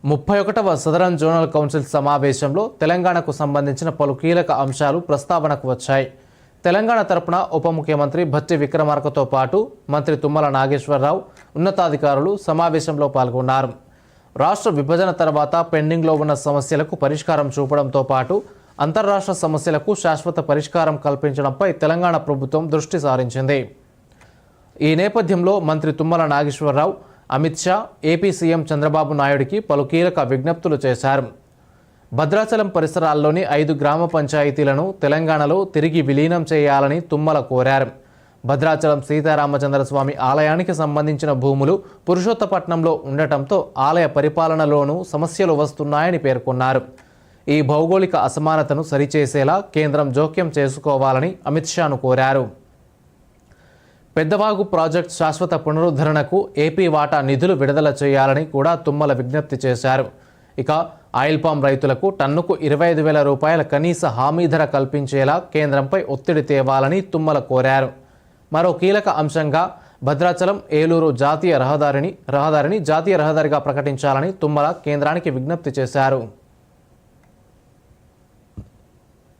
31వ southern zonal council సమావేశంలో తెలంగాణకు సంబంధించిన పలు కీలక అంశాలు ప్రస్తావనకు వచ్చాయి. తెలంగాణ తరపున ఉప ముఖ్యమంత్రి భట్టి విక్రమార్కతో పాటు మంత్రి తుమ్మల నాగేశ్వరరావు, ఉన్నతాధికారులు సమావేశంలో పాల్గొన్నారు. రాష్ట్ర విభజన తర్వాత పెండింగ్లో ఉన్న సమస్యలకు పరిష్కారం చూపడంతో పాటు అంతర్రాష్ట్ర సమస్యలకు శాశ్వత పరిష్కారం కల్పించడంపై తెలంగాణ ప్రభుత్వం దృష్టి సారించింది. ఈ నేపథ్యంలో మంత్రి తుమ్మల నాగేశ్వరరావు, అమిత్ షా ఏపీ సీఎం చంద్రబాబు నాయుడికి పలు కీలక విజ్ఞప్తులు చేశారు. భద్రాచలం పరిసరాల్లోని 5 గ్రామ పంచాయతీలను తెలంగాణలో తిరిగి విలీనం చేయాలని తుమ్మల కోరారు. భద్రాచలం సీతారామచంద్రస్వామి ఆలయానికి సంబంధించిన భూములు పురుషోత్తపట్నంలో ఉండటంతో ఆలయ పరిపాలనలోనూ సమస్యలు వస్తున్నాయని పేర్కొన్నారు. ఈ భౌగోళిక అసమానతను సరిచేసేలా కేంద్రం జోక్యం చేసుకోవాలని అమిత్ షాను కోరారు. పెద్దవాగు ప్రాజెక్టు శాశ్వత పునరుద్ధరణకు ఏపీ వాటా నిధులు విడుదల చేయాలని కూడా తుమ్మల విజ్ఞప్తి చేశారు. ఇక ఆయిల్ పామ్ రైతులకు టన్నుకు 25,000 రూపాయల కనీస హామీ ధర కల్పించేలా కేంద్రంపై ఒత్తిడి తేవాలని తుమ్మల కోరారు. మరో కీలక అంశంగా భద్రాచలం ఏలూరు జాతీయ రహదారిని జాతీయ రహదారిగా ప్రకటించాలని తుమ్మల కేంద్రానికి విజ్ఞప్తి చేశారు.